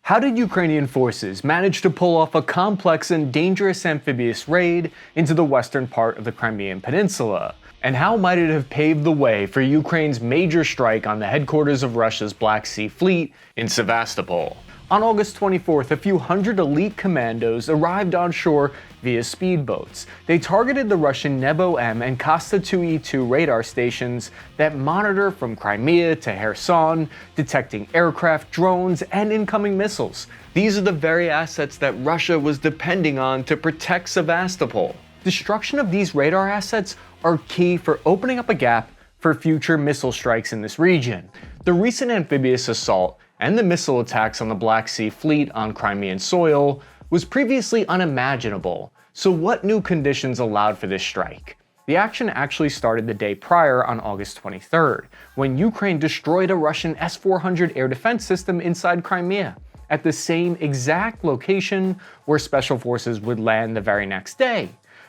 How did Ukrainian forces manage to pull off a complex and dangerous amphibious raid into the western part of the Crimean Peninsula? And how might it have paved the way for Ukraine's major strike on the headquarters of Russia's Black Sea Fleet in Sevastopol? On August 24th, a few hundred elite commandos arrived on shore via speedboats. They targeted the Russian Nebo-M and Kasta 2E2 radar stations that monitor from Crimea to Kherson, detecting aircraft, drones, and incoming missiles. These are the very assets that Russia was depending on to protect Sevastopol. Destruction of these radar assets are key for opening up a gap for future missile strikes in this region. The recent amphibious assault and the missile attacks on the Black Sea Fleet on Crimean soil was previously unimaginable. So what new conditions allowed for this strike? The action actually started the day prior on August 23rd, when Ukraine destroyed a Russian S-400 air defense system inside Crimea, at the same exact location where special forces would land the very next day.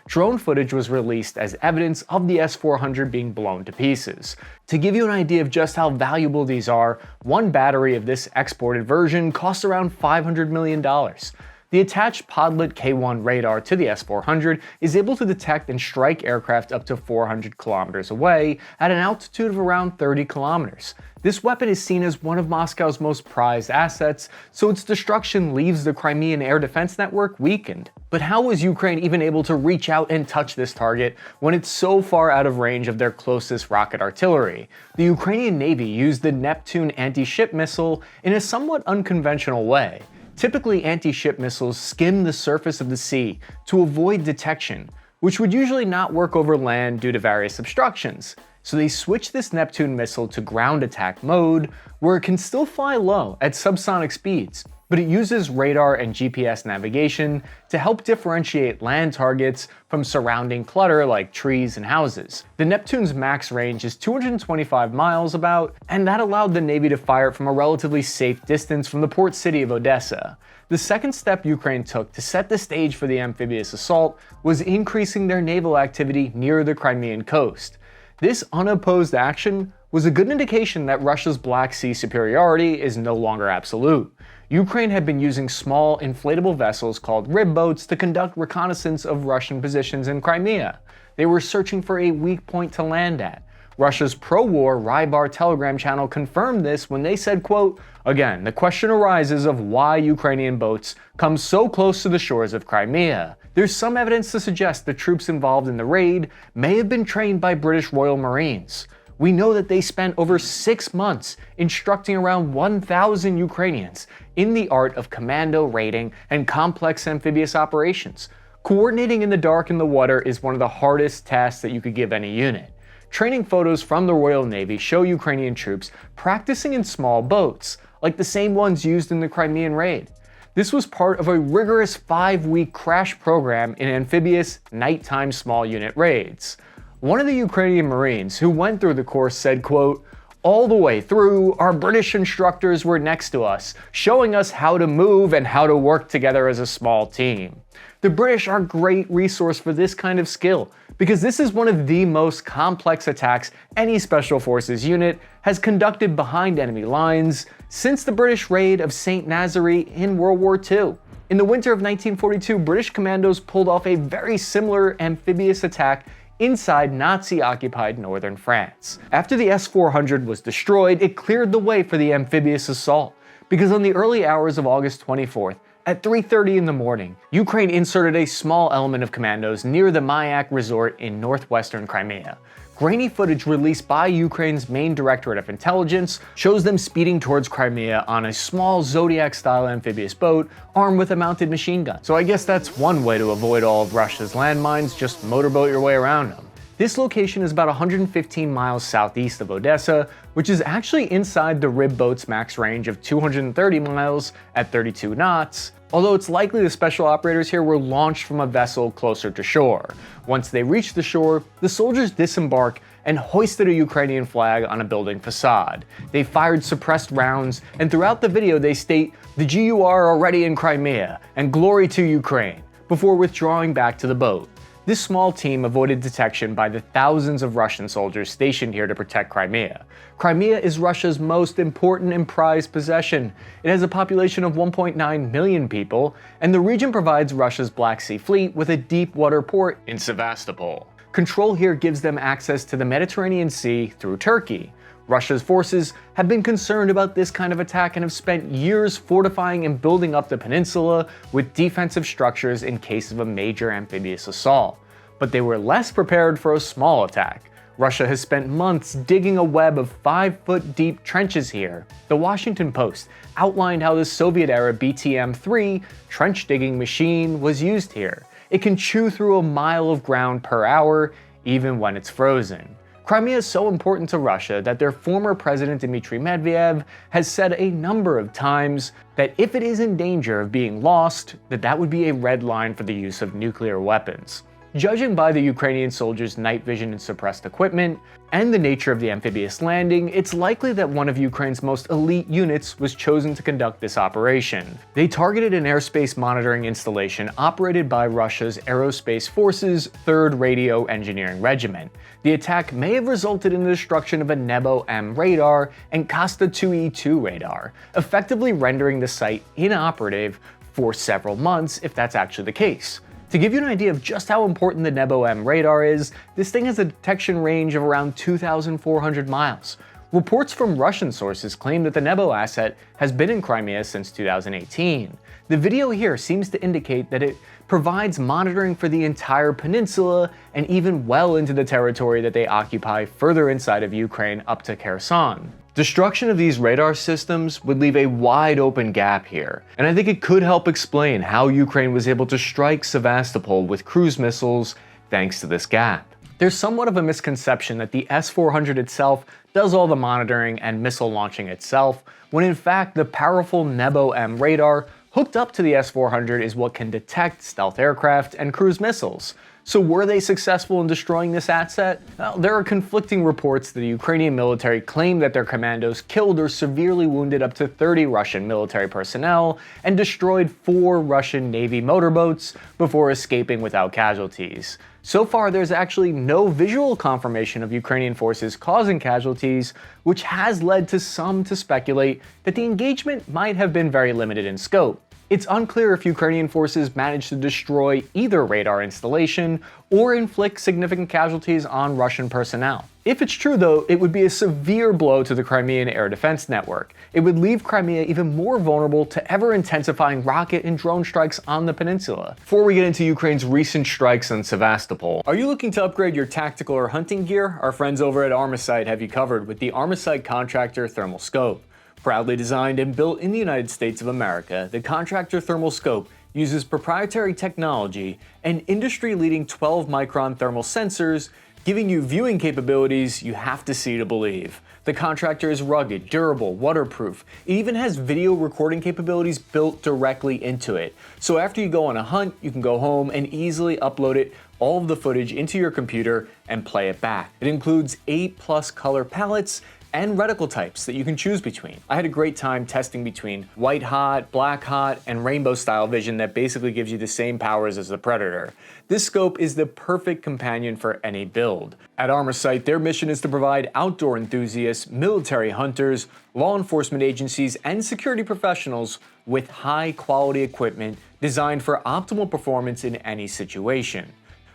Drone footage was released as evidence of the S-400 being blown to pieces. To give you an idea of just how valuable these are, one battery of this exported version costs around $500 million. The attached Podlet K1 radar to the S-400 is able to detect and strike aircraft up to 400 kilometers away at an altitude of around 30 kilometers. This weapon is seen as one of Moscow's most prized assets, so its destruction leaves the Crimean air defense network weakened. But how was Ukraine even able to reach out and touch this target when it's so far out of range of their closest rocket artillery? The Ukrainian Navy used the Neptune anti-ship missile in a somewhat unconventional way. Typically, anti-ship missiles skim the surface of the sea to avoid detection, which would usually not work over land due to various obstructions. So they switched this Neptune missile to ground attack mode, where it can still fly low at subsonic speeds, but it uses radar and GPS navigation to help differentiate land targets from surrounding clutter like trees and houses. The Neptune's max range is 225 miles about, and that allowed the Navy to fire it from a relatively safe distance from the port city of Odessa. The second step Ukraine took to set the stage for the amphibious assault was increasing their naval activity near the Crimean coast. This unopposed action was a good indication that Russia's Black Sea superiority is no longer absolute. Ukraine had been using small, inflatable vessels called rib boats to conduct reconnaissance of Russian positions in Crimea. They were searching for a weak point to land at. Russia's pro-war Rybar Telegram channel confirmed this when they said, quote, "Again, the question arises of why Ukrainian boats come so close to the shores of Crimea. There's some evidence to suggest the troops involved in the raid may have been trained by British Royal Marines. We know that they spent over 6 months instructing around 1,000 Ukrainians in the art of commando raiding and complex amphibious operations. Coordinating in the dark in the water is one of the hardest tasks that you could give any unit. Training photos from the Royal Navy show Ukrainian troops practicing in small boats, like the same ones used in the Crimean raid. This was part of a rigorous 5-week crash program in amphibious, nighttime small unit raids." One of the Ukrainian Marines who went through the course said, quote, "All the way through, our British instructors were next to us, showing us how to move and how to work together as a small team." The British are a great resource for this kind of skill, because this is one of the most complex attacks any Special Forces unit has conducted behind enemy lines since the British raid of St. Nazaire in World War II. In the winter of 1942, British commandos pulled off a very similar amphibious attack inside Nazi-occupied northern France. After the S-400 was destroyed, it cleared the way for the amphibious assault, because on the early hours of August 24th, at 3:30 in the morning, Ukraine inserted a small element of commandos near the Mayak resort in northwestern Crimea. Grainy footage released by Ukraine's main Directorate of Intelligence shows them speeding towards Crimea on a small Zodiac-style amphibious boat armed with a mounted machine gun. So I guess that's one way to avoid all of Russia's landmines, just motorboat your way around them. This location is about 115 miles southeast of Odessa, which is actually inside the rib boat's max range of 230 miles at 32 knots, although it's likely the special operators here were launched from a vessel closer to shore. Once they reached the shore, the soldiers disembarked and hoisted a Ukrainian flag on a building facade. They fired suppressed rounds, and throughout the video they state, "The GUR are already in Crimea, and glory to Ukraine," before withdrawing back to the boat. This small team avoided detection by the thousands of Russian soldiers stationed here to protect Crimea. Crimea is Russia's most important and prized possession. It has a population of 1.9 million people, and the region provides Russia's Black Sea Fleet with a deep water port in Sevastopol. Control here gives them access to the Mediterranean Sea through Turkey. Russia's forces have been concerned about this kind of attack and have spent years fortifying and building up the peninsula with defensive structures in case of a major amphibious assault. But they were less prepared for a small attack. Russia has spent months digging a web of 5-foot deep trenches here. The Washington Post outlined how the Soviet-era BTM-3 trench digging machine was used here. It can chew through a mile of ground per hour, even when it's frozen. Crimea is so important to Russia that their former president Dmitry Medvedev has said a number of times that if it is in danger of being lost, that would be a red line for the use of nuclear weapons. Judging by the Ukrainian soldiers' night vision and suppressed equipment, and the nature of the amphibious landing, it's likely that one of Ukraine's most elite units was chosen to conduct this operation. They targeted an airspace monitoring installation operated by Russia's Aerospace Forces 3rd Radio Engineering Regiment. The attack may have resulted in the destruction of a Nebo-M radar and Kasta 2E2 radar, effectively rendering the site inoperative for several months if that's actually the case. To give you an idea of just how important the Nebo-M radar is, this thing has a detection range of around 2,400 miles. Reports from Russian sources claim that the Nebo asset has been in Crimea since 2018. The video here seems to indicate that it provides monitoring for the entire peninsula and even well into the territory that they occupy further inside of Ukraine up to Kherson. Destruction of these radar systems would leave a wide open gap here, and I think it could help explain how Ukraine was able to strike Sevastopol with cruise missiles thanks to this gap. There's somewhat of a misconception that the S-400 itself does all the monitoring and missile launching itself, when in fact the powerful Nebo-M radar hooked up to the S-400 is what can detect stealth aircraft and cruise missiles. So were they successful in destroying this asset? Well, there are conflicting reports that the Ukrainian military claimed that their commandos killed or severely wounded up to 30 Russian military personnel and destroyed 4 Russian Navy motorboats before escaping without casualties. So far, there's actually no visual confirmation of Ukrainian forces causing casualties, which has led to some to speculate that the engagement might have been very limited in scope. It's unclear if Ukrainian forces managed to destroy either radar installation or inflict significant casualties on Russian personnel. If it's true though, it would be a severe blow to the Crimean air defense network. It would leave Crimea even more vulnerable to ever-intensifying rocket and drone strikes on the peninsula. Before we get into Ukraine's recent strikes on Sevastopol, are you looking to upgrade your tactical or hunting gear? Our friends over at Armasight have you covered with the Armasight Contractor Thermal Scope. Proudly designed and built in the United States of America, the Contractor Thermal Scope uses proprietary technology and industry-leading 12-micron thermal sensors, giving you viewing capabilities you have to see to believe. The Contractor is rugged, durable, waterproof. It even has video recording capabilities built directly into it. So after you go on a hunt, you can go home and easily upload all of the footage into your computer and play it back. It includes 8+ color palettes and reticle types that you can choose between. I had a great time testing between white hot, black hot, and rainbow style vision that basically gives you the same powers as the Predator. This scope is the perfect companion for any build. At Armasight, their mission is to provide outdoor enthusiasts, military hunters, law enforcement agencies, and security professionals with high quality equipment designed for optimal performance in any situation.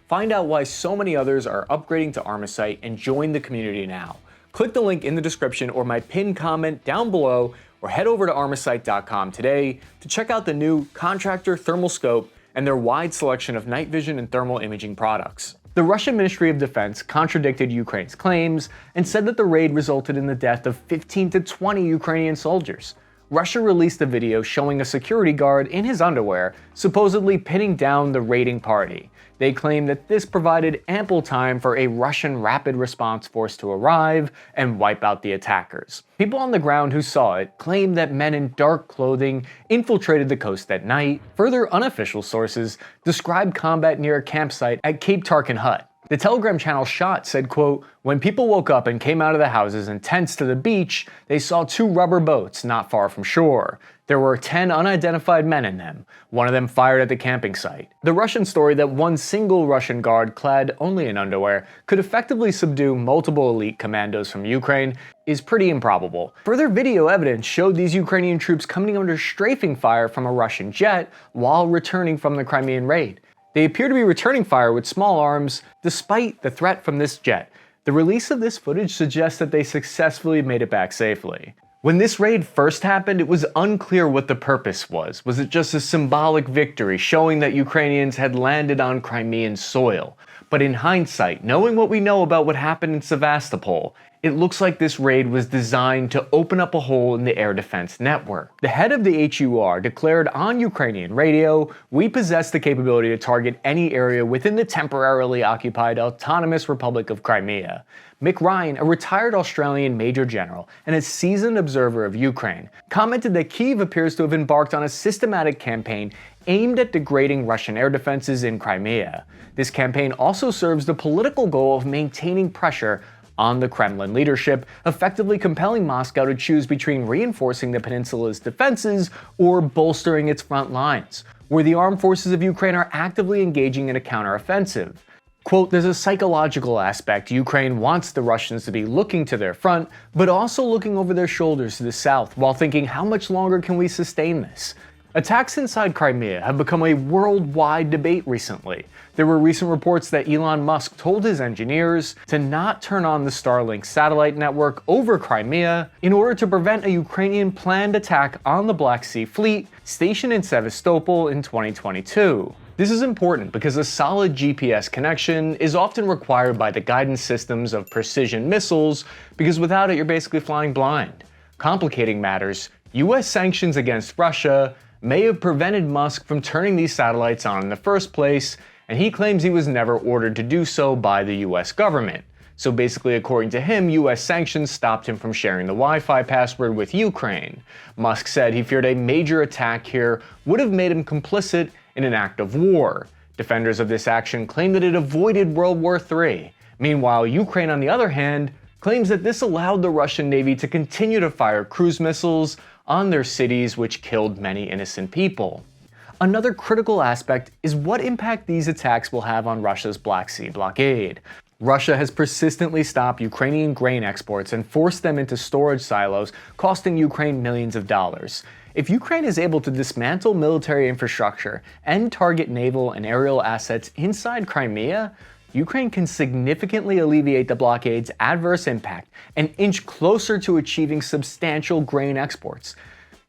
Find out why so many others are upgrading to Armasight and join the community now. Click the link in the description or my pinned comment down below, or head over to armasight.com today to check out the new Contractor Thermal Scope and their wide selection of night vision and thermal imaging products. The Russian Ministry of Defense contradicted Ukraine's claims and said that the raid resulted in the death of 15 to 20 Ukrainian soldiers. Russia released a video showing a security guard in his underwear supposedly pinning down the raiding party. They claim that this provided ample time for a Russian rapid response force to arrive and wipe out the attackers. People on the ground who saw it claim that men in dark clothing infiltrated the coast at night. Further unofficial sources described combat near a campsite at Cape Tarkin Hut. The Telegram channel Shot said, quote, "When people woke up and came out of the houses and tents to the beach, they saw 2 rubber boats not far from shore. There were 10 unidentified men in them. One of them fired at the camping site." The Russian story that one single Russian guard, clad only in underwear, could effectively subdue multiple elite commandos from Ukraine is pretty improbable. Further video evidence showed these Ukrainian troops coming under strafing fire from a Russian jet while returning from the Crimean raid. They appear to be returning fire with small arms, despite the threat from this jet. The release of this footage suggests that they successfully made it back safely. When this raid first happened, it was unclear what the purpose was. Was it just a symbolic victory, showing that Ukrainians had landed on Crimean soil? But in hindsight, knowing what we know about what happened in Sevastopol, it looks like this raid was designed to open up a hole in the air defense network. The head of the HUR declared on Ukrainian radio, "We possess the capability to target any area within the temporarily occupied Autonomous Republic of Crimea." Mick Ryan, a retired Australian major general and a seasoned observer of Ukraine, commented that Kyiv appears to have embarked on a systematic campaign aimed at degrading Russian air defenses in Crimea. This campaign also serves the political goal of maintaining pressure on the Kremlin leadership, effectively compelling Moscow to choose between reinforcing the peninsula's defenses or bolstering its front lines, where the armed forces of Ukraine are actively engaging in a counteroffensive. Quote, "There's a psychological aspect. Ukraine wants the Russians to be looking to their front, but also looking over their shoulders to the south while thinking, how much longer can we sustain this?" Attacks inside Crimea have become a worldwide debate recently. There were recent reports that Elon Musk told his engineers to not turn on the Starlink satellite network over Crimea in order to prevent a Ukrainian planned attack on the Black Sea Fleet stationed in Sevastopol in 2022. This is important because a solid GPS connection is often required by the guidance systems of precision missiles, because without it you're basically flying blind. Complicating matters, US sanctions against Russia may have prevented Musk from turning these satellites on in the first place, and he claims he was never ordered to do so by the US government. So basically, according to him, US sanctions stopped him from sharing the Wi-Fi password with Ukraine. Musk said he feared a major attack here would have made him complicit in an act of war. Defenders of this action claim that it avoided World War III. Meanwhile, Ukraine, on the other hand, claims that this allowed the Russian Navy to continue to fire cruise missiles on their cities, which killed many innocent people. Another critical aspect is what impact these attacks will have on Russia's Black Sea blockade. Russia has persistently stopped Ukrainian grain exports and forced them into storage silos, costing Ukraine millions of dollars. If Ukraine is able to dismantle military infrastructure and target naval and aerial assets inside Crimea, Ukraine can significantly alleviate the blockade's adverse impact and inch closer to achieving substantial grain exports.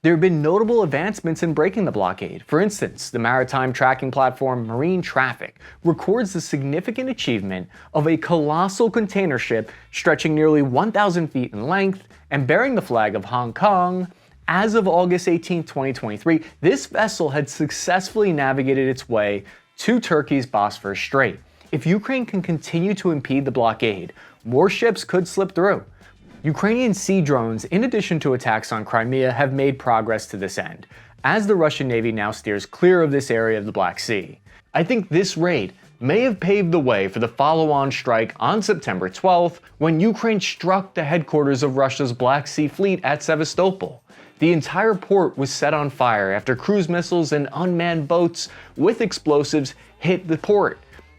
There have been notable advancements in breaking the blockade. For instance, the maritime tracking platform Marine Traffic records the significant achievement of a colossal container ship stretching nearly 1,000 feet in length and bearing the flag of Hong Kong. As of August 18, 2023, this vessel had successfully navigated its way to Turkey's Bosphorus Strait. If Ukraine can continue to impede the blockade, more ships could slip through. Ukrainian sea drones, in addition to attacks on Crimea, have made progress to this end, as the Russian Navy now steers clear of this area of the Black Sea. I think this raid may have paved the way for the follow-on strike on September 12th, when Ukraine struck the headquarters of Russia's Black Sea Fleet at Sevastopol. The entire port was set on fire after cruise missiles and unmanned boats with explosives hit the port.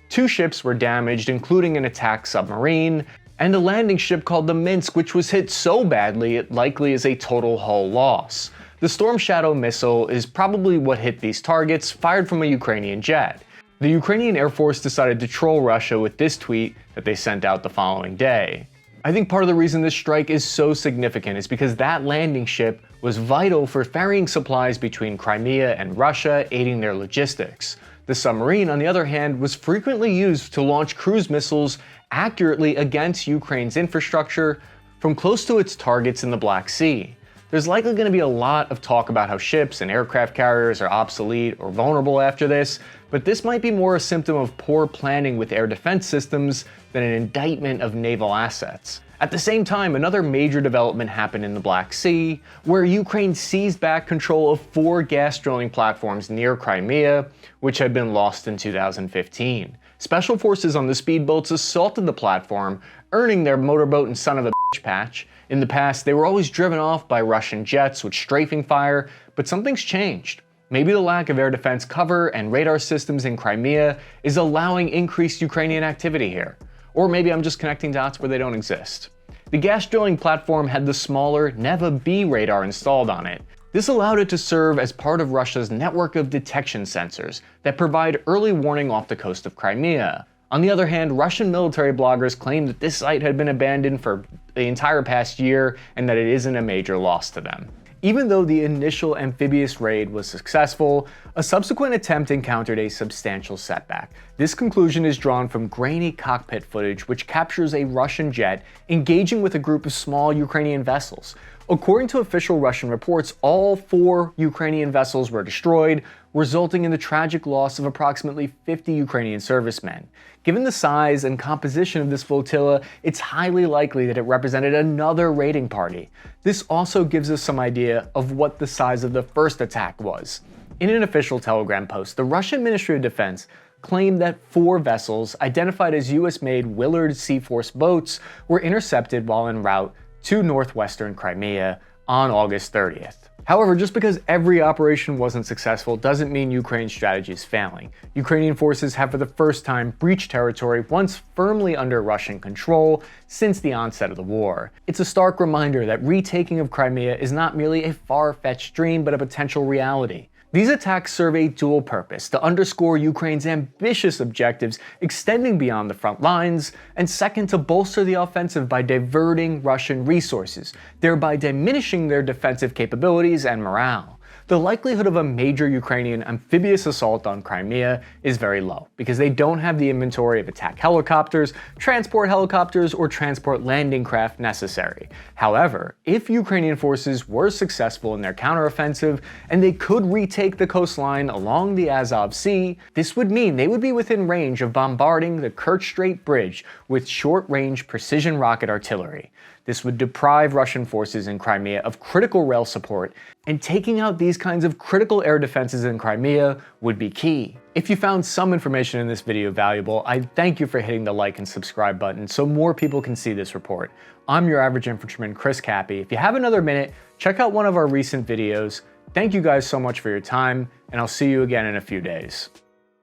2 ships were damaged, including an attack submarine, and a landing ship called the Minsk, which was hit so badly it likely is a total hull loss. The Storm Shadow missile is probably what hit these targets, fired from a Ukrainian jet. The Ukrainian Air Force decided to troll Russia with this tweet that they sent out the following day. I think part of the reason this strike is so significant is because that landing ship was vital for ferrying supplies between Crimea and Russia, aiding their logistics. The submarine, on the other hand, was frequently used to launch cruise missiles accurately against Ukraine's infrastructure from close to its targets in the Black Sea. There's likely going to be a lot of talk about how ships and aircraft carriers are obsolete or vulnerable after this, but this might be more a symptom of poor planning with air defense systems than an indictment of naval assets. At the same time, another major development happened in the Black Sea, where Ukraine seized back control of 4 gas drilling platforms near Crimea, which had been lost in 2015. Special forces on the speedboats assaulted the platform, earning their motorboat and son of a bitch patch. In the past, they were always driven off by Russian jets with strafing fire, but something's changed. Maybe the lack of air defense cover and radar systems in Crimea is allowing increased Ukrainian activity here. Or maybe I'm just connecting dots where they don't exist. The gas drilling platform had the smaller Nebo-M radar installed on it. This allowed it to serve as part of Russia's network of detection sensors that provide early warning off the coast of Crimea. On the other hand, Russian military bloggers claim that this site had been abandoned for the entire past year and that it isn't a major loss to them. Even though the initial amphibious raid was successful, a subsequent attempt encountered a substantial setback. This conclusion is drawn from grainy cockpit footage which captures a Russian jet engaging with a group of small Ukrainian vessels. According to official Russian reports, all 4 Ukrainian vessels were destroyed, resulting in the tragic loss of approximately 50 Ukrainian servicemen. Given the size and composition of this flotilla, it's highly likely that it represented another raiding party. This also gives us some idea of what the size of the first attack was. In an official Telegram post, the Russian Ministry of Defense claimed that 4 vessels, identified as US-made Willard Seaforce boats, were intercepted while en route to northwestern Crimea on August 30th. However, just because every operation wasn't successful doesn't mean Ukraine's strategy is failing. Ukrainian forces have for the first time breached territory once firmly under Russian control since the onset of the war. It's a stark reminder that retaking of Crimea is not merely a far-fetched dream but a potential reality. These attacks serve a dual purpose: to underscore Ukraine's ambitious objectives extending beyond the front lines, and second, to bolster the offensive by diverting Russian resources, thereby diminishing their defensive capabilities and morale. The likelihood of a major Ukrainian amphibious assault on Crimea is very low, because they don't have the inventory of attack helicopters, transport helicopters, or transport landing craft necessary. However, if Ukrainian forces were successful in their counteroffensive, and they could retake the coastline along the Azov Sea, this would mean they would be within range of bombarding the Kerch Strait Bridge with short-range precision rocket artillery. This would deprive Russian forces in Crimea of critical rail support, and taking out these kinds of critical air defenses in Crimea would be key. If you found some information in this video valuable, I thank you for hitting the like and subscribe button so more people can see this report. I'm your average infantryman, Cappy. If you have another minute, check out one of our recent videos. Thank you guys so much for your time, and I'll see you again in a few days.